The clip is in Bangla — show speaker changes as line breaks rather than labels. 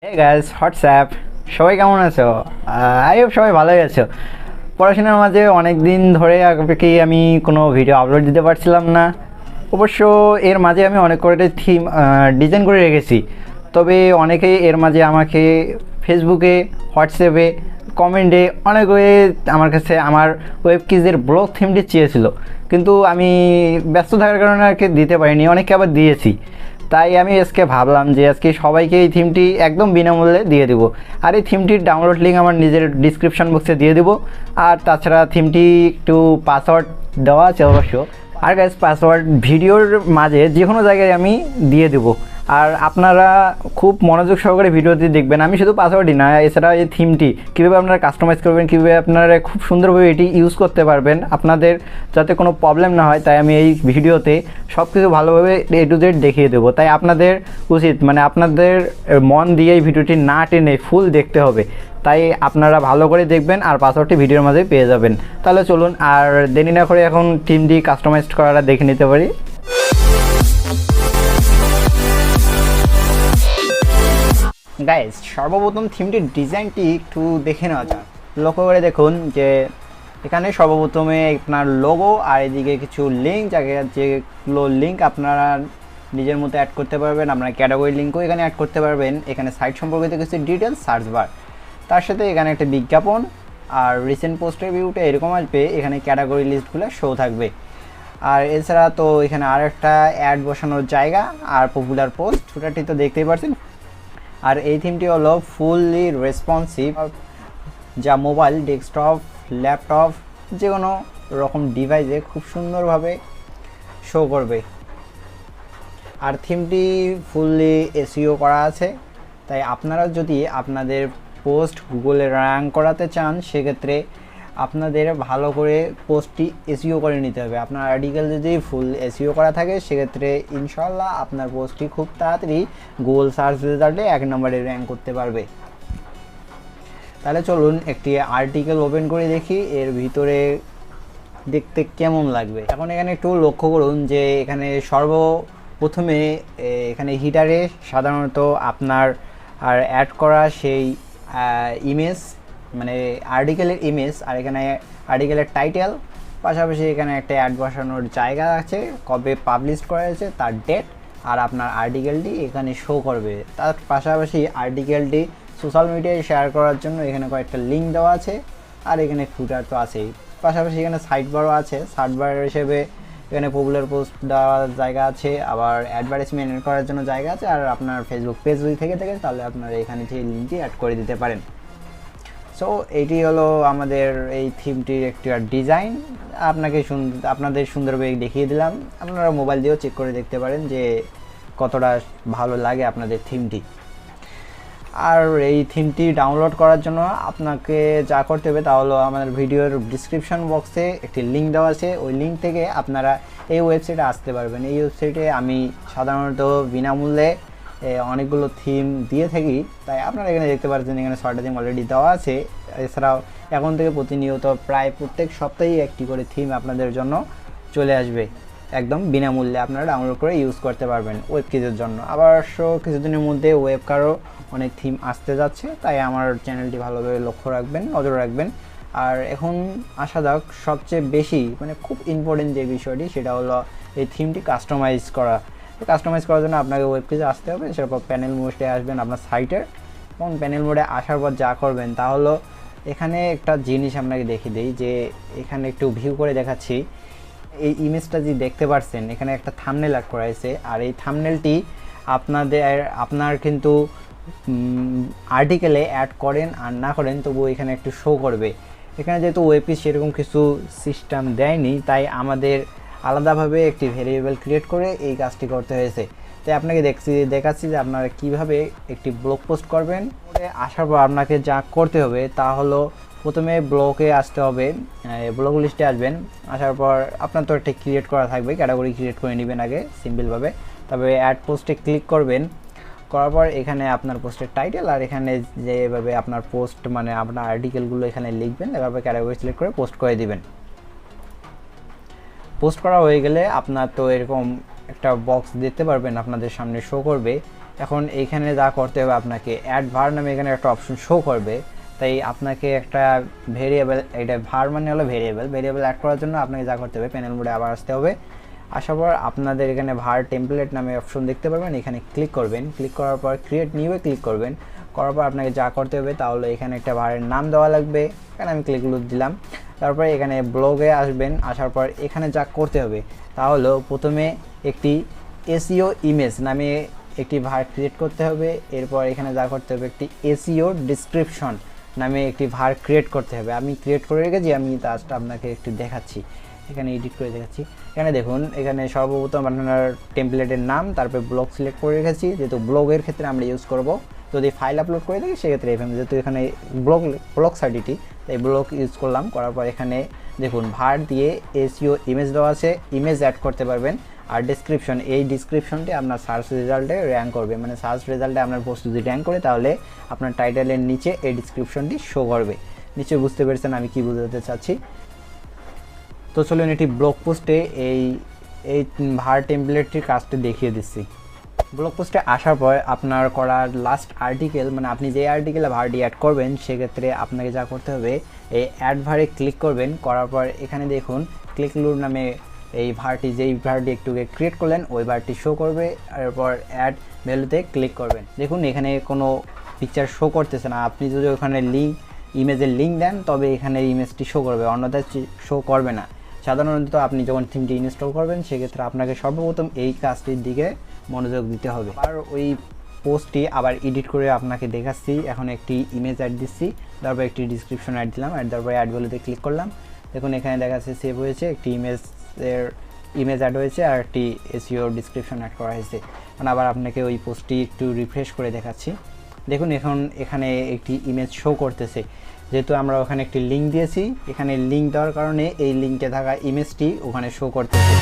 হে গাইস হোয়াটসঅ্যাপ, সবাই কেমন আছো? আই হোপ সবাই ভালোই আছো। পড়াশোনার মাঝে অনেক দিন ধরে কি আমি কোনো ভিডিও আপলোড দিতে পারছিলাম না। অবশ্য এর মাঝে আমি অনেক কয়টা থিম ডিজাইন করে রেখেছি, তবে অনেকেই এর মাঝে আমাকে ফেসবুকে, হোয়াটসঅ্যাপে, কমেন্টে অনেক আমার কাছে আমার ওয়েবকিজের ব্লগ থিমটি চেয়েছিল, কিন্তু আমি ব্যস্ত থাকার কারণে আর কি দিতে পারিনি। অনেকে আবার দিয়েছি, তাই আমি আজকে ভাবলাম যে আজকে সবাইকে এই থিমটি একদম বিনামূল্যে দিয়ে দেবো। আর এই থিমটির ডাউনলোড লিঙ্ক আমার নিজের ডিসক্রিপশন বক্সে দিয়ে দেবো। আর তাছাড়া থিমটি একটু পাসওয়ার্ড দেওয়া আছে অবশ্য। আর গাইস, পাসওয়ার্ড ভিডিওর মাঝে যে কোনো জায়গায় আমি দিয়ে দেবো। আর আপনারা খুব মনোযোগ সহকারে ভিডিওটি দেখবেন। আমি শুধু পাসওয়ার্ডই না, এছাড়া এই থিমটি কীভাবে আপনারা কাস্টমাইজ করবেন, কীভাবে আপনারা খুব সুন্দরভাবে এটি ইউজ করতে পারবেন আপনাদের যাতে কোনো প্রবলেম না হয়, তাই আমি এই ভিডিওতে সব কিছু ভালোভাবে এ টু জেড দেখিয়ে দেবো। তাই আপনাদের উচিত আপনাদের মন দিয়ে এই ভিডিওটি না টেনে ফুল দেখতে হবে। তাই আপনারা ভালো করে দেখবেন আর পাসওয়ার্ডটি ভিডিওর মাঝে পেয়ে যাবেন। তাহলে চলুন আর দেরি না করে এখন থিমটি কাস্টমাইজ করাটা দেখে নিতে পারি। গাইস, সর্বপ্রথম থিমটির ডিজাইনটি একটু দেখে নেওয়া যাক। লক্ষ্য করে দেখুন যে এখানে সর্বপ্রথমে আপনার লোগো আর এদিকে কিছু লিঙ্ক, যেগুলো লিঙ্ক আপনারা নিজের মতো অ্যাড করতে পারবেন। আপনার ক্যাটাগরি লিঙ্কও এখানে অ্যাড করতে পারবেন। এখানে সাইট সম্পর্কিত কিছু ডিটেলস, সার্চ বার, তার সাথে এখানে একটা বিজ্ঞাপন আর রিসেন্ট পোস্টের ভিউটা এরকম আসবে। এখানে ক্যাটাগরি লিস্টগুলো শো থাকবে। আর এছাড়া তো এখানে আর একটা অ্যাড বসানোর জায়গা আর পপুলার পোস্ট, ছোটাটি তো দেখতেই পাচ্ছেন। আর এই থিমটি হলো ফুললি রেসপন্সিভ, যা মোবাইল, ডেস্কটপ, ল্যাপটপ যে কোনো রকম ডিভাইসে খুব সুন্দরভাবে শো করবে। আর থিমটি ফুললি এসইও করা আছে, তাই আপনারা যদি আপনাদের পোস্ট গুগলে র্যাঙ্ক করাতে চান, সেক্ষেত্রে আপনাদের ভালো করে পোস্টটি এসইও করে নিতে হবে। আপনার আর্টিকেল যদি ফুল এসইও করা থাকে, সেক্ষেত্রে ইনশাল্লাহ আপনার পোস্টটি খুব তাড়াতাড়ি গুগল সার্চ রেজাল্টে 1 নম্বরে র্যাঙ্ক করতে পারবে। তাহলে চলুন একটি আর্টিকেল ওপেন করে দেখি এর ভিতরে দেখতে কেমন লাগবে। এখন এখানে একটু লক্ষ্য করুন যে এখানে সর্বপ্রথমে এখানে হিটারে সাধারণত আপনার আর অ্যাড করা সেই ইমেজ, আর্টিকেলের ইমেজ, আর এখানে আর্টিকেলের টাইটেল, পাশাপাশি এখানে একটা অ্যাড বসানোর জায়গা আছে, কবে পাবলিশ করা হয়েছে তার ডেট, আর আপনার আর্টিকেলটি এখানে শো করবে। তার পাশাপাশি আর্টিকেলটি সোশ্যাল মিডিয়ায় শেয়ার করার জন্য এখানে কয়েকটা লিঙ্ক দেওয়া আছে। আর এখানে ফুটার তো আছেই, পাশাপাশি এখানে সাইড বারও আছে। সাইড বার হিসেবে এখানে পপুলার পোস্ট দেওয়ার জায়গা আছে, আবার অ্যাডভার্টাইজমেন্ট করার জন্য জায়গা আছে। আর আপনার ফেসবুক পেজ যদি থেকে তাহলে আপনারা এখানে সেই লিঙ্কটি অ্যাড করে দিতে পারেন। সো এইটি হলো আমাদের এই থিমটির একটি ডিজাইন। আপনাদের সুন্দরভাবে দেখিয়ে দিলাম। আপনারা মোবাইল দিয়েও চেক করে দেখতে পারেন যে কতটা ভালো লাগে আপনাদের থিমটি। আর এই থিমটি ডাউনলোড করার জন্য আপনাকে যা করতে হবে তা হলো আমাদের ভিডিওর ডিসক্রিপশন বক্সে একটি লিঙ্ক দেওয়া আছে। ওই লিঙ্ক থেকে আপনারা এই ওয়েবসাইটে আসতে পারবেন। এই ওয়েবসাইটে আমি সাধারণত বিনামূল্যে অনেকগুলো থিম দিয়ে থাকি, তাই আপনারা এখানে দেখতে পাচ্ছেন এখানে 6টা থিম অলরেডি দেওয়া আছে। এছাড়াও এখন থেকে প্রতিনিয়ত প্রায় প্রত্যেক সপ্তাহেই একটি করে থিম আপনাদের জন্য চলে আসবে একদম বিনামূল্যে। আপনারা ডাউনলোড করে ইউজ করতে পারবেন ওয়েবকিজের জন্য। আবার কিছুদিনের মধ্যে ওয়েবকারও অনেক থিম আসতে যাচ্ছে, তাই আমার চ্যানেলটি ভালোভাবে লক্ষ্য রাখবেন, নজর রাখবেন। আর এখন আসা যাক সবচেয়ে বেশি খুব ইম্পর্টেন্ট যে বিষয়টি, সেটা হলো এই থিমটি কাস্টমাইজ করা। কাস্টমাইজ করার জন্য আপনাকে ওয়েবকিজে আসতে হবে। সেরপর প্যানেল মোডে আসবেন আপনার সাইটের, এবং প্যানেল মোডে আসার পর যা করবেন তা হলো এখানে একটা জিনিস আপনাকে দেখিয়ে দিই, যে এখানে একটু ভিউ করে দেখাচ্ছি। এই ইমেজটা যে দেখতে পাচ্ছেন এখানে একটা থাম্বনেল অ্যাড করা হয়েছে। আর এই থাম্বনেলটি আপনার কিন্তু আর্টিকেলে অ্যাড করেন আর না করেন তবুও এখানে একটু শো করবে। এখানে যেহেতু ওয়েবকিজ সেরকম কিছু সিস্টেম দেয়নি, তাই আমাদের আলাদাভাবে একটি ভেরিয়েবল ক্রিয়েট করে এই কাজটি করতে হয়েছে। তাই আপনাকে দেখাচ্ছি যে আপনারা কিভাবে একটি ব্লগ পোস্ট করবেন। আসার পর আপনাকে যা করতে হবে তা হলো প্রথমে ব্লগে আসতে হবে, ব্লগ লিস্টে আসবেন। আসার পর আপনার তো একটা ক্রিয়েট করা থাকবে, ক্যাটাগরি ক্রিয়েট করে নেবেন আগে সিম্পলভাবে। তবে অ্যাড পোস্টে ক্লিক করবেন, করার পর এখানে আপনার পোস্টের টাইটেল আর এখানে যেভাবে আপনার পোস্ট আপনার আর্টিকেলগুলো এখানে লিখবেন, লেখার পর ক্যাটাগরি সিলেক্ট করে পোস্ট করে দিবেন। পোস্ট করা হয়ে গেলে আপনার তো এরকম একটা বক্স দেখতে পারবেন, আপনাদের সামনে শো করবে এখন এইখানে যা করতে হবে আপনাকে অ্যাড ভার নামে এখানে একটা অপশন শো করবে, তাই আপনাকে একটা ভেরিয়েবল, এটা ভার মানে হলো ভেরিয়েবল অ্যাড করার জন্য আপনাকে যা করতে হবে প্যানেল মোডে আবার আসতে হবে। আসার পর আপনাদের এখানে ভার টেমপ্লেট নামে অপশন দেখতে পারবেন, এখানে ক্লিক করবেন। ক্লিক করার পর ক্রিয়েট নিউয়ে ক্লিক করবেন। করার পর আপনাকে যা করতে হবে তাহলে এখানে একটা ভারের নাম দেওয়া লাগবে, এখানে আমি ClickLur দিলাম। তারপরে এখানে ব্লগে আসবেন, আসার পর এখানে যা করতে হবে তাহলে প্রথমে একটি এসইও ইমেজ নামে একটি ভার ক্রিয়েট করতে হবে। এরপর এখানে যা করতে হবে একটি এসইও ডিসক্রিপশন নামে একটি ভার ক্রিয়েট করতে হবে। আমি ক্রিয়েট করে রেখেছি, আমি জাস্ট আপনাকে একটু দেখাচ্ছি, এখানে এডিট করে দেখাচ্ছি। এখানে দেখুন, এখানে সর্বপ্রথম আপনার টেমপ্লেটের নাম, তারপরে ব্লগ সিলেক্ট করে রেখেছি, যেহেতু ব্লগের ক্ষেত্রে আমরা ইউজ করব। যদি ফাইল আপলোড করে থাকি সেক্ষেত্রে যেহেতু এখানে ব্লগ সাইটটি, তাই ব্লগ ইউজ করলাম। করার পর এখানে দেখুন ভার দিয়ে এসইও ইমেজ দেওয়া আছে, ইমেজ অ্যাড করতে পারবেন। আর ডিসক্রিপশন, এই ডিসক্রিপশনটি আপনার সার্চ রেজাল্টে র্যাঙ্ক করবে, মানে সার্চ রেজাল্টে আপনার পোস্ট যদি র্যাঙ্ক করে তাহলে আপনার টাইটেলের নিচে এই ডিসক্রিপশনটি শো করবে। নিশ্চয়ই বুঝতে পেরেছেন আমি কি বোঝাতে চাচ্ছি। তো চলুন এটি ব্লগ পোস্টে এই ভার টেমপ্লেটটির কাজটি দেখিয়ে দিচ্ছি। ব্লগ পোস্টে আসার পর আপনার করার লাস্ট আর্টিকেল, মানে আপনি যে আর্টিকেলে ভারটি অ্যাড করবেন সেক্ষেত্রে আপনাকে যা করতে হবে এই অ্যাড ভারে ক্লিক করবেন। করার পর এখানে দেখুন ClickLur নামে এই ভারটি, যেই ভারটি একটু ক্রিয়েট করলেন ওই ভারটি শো করবে। এরপর অ্যাড ভ্যালুতে ক্লিক করবেন। দেখুন এখানে কোনো পিকচার শো করতেছে না, আপনি যদি ওখানে ইমেজের লিঙ্ক দেন তবে এখানে ইমেজটি শো করবে, অন্যথায় শো করবে না। সাধারণত আপনি যখন থিমটি ইনস্টল করবেন সেক্ষেত্রে আপনাকে সর্বপ্রথম এই কাজটির দিকে মনোযোগ দিতে হবে। আর ওই পোস্টটি আবার এডিট করে আপনাকে দেখাচ্ছি। এখন একটি ইমেজ অ্যাড দিচ্ছি, তারপর একটি ডিসক্রিপশন অ্যাড দিলাম, তারপর অ্যাড ভ্যালুতে ক্লিক করলাম। দেখুন এখানে দেখাচ্ছে সেভ হয়েছে, একটি ইমেজ অ্যাড হয়েছে আর একটি এসইও ডিসক্রিপশন অ্যাড করা হয়েছে। এখন আবার আপনাকে ওই পোস্টটি একটু রিফ্রেশ করে দেখাচ্ছি। দেখুন এখন এখানে একটি ইমেজ শো করতেছে, যেহেতু আমরা ওখানে একটি লিঙ্ক দিয়েছি, এখানে লিঙ্ক দেওয়ার কারণে এই লিঙ্কে থাকা ইমেজটি ওখানে শো করতেছে।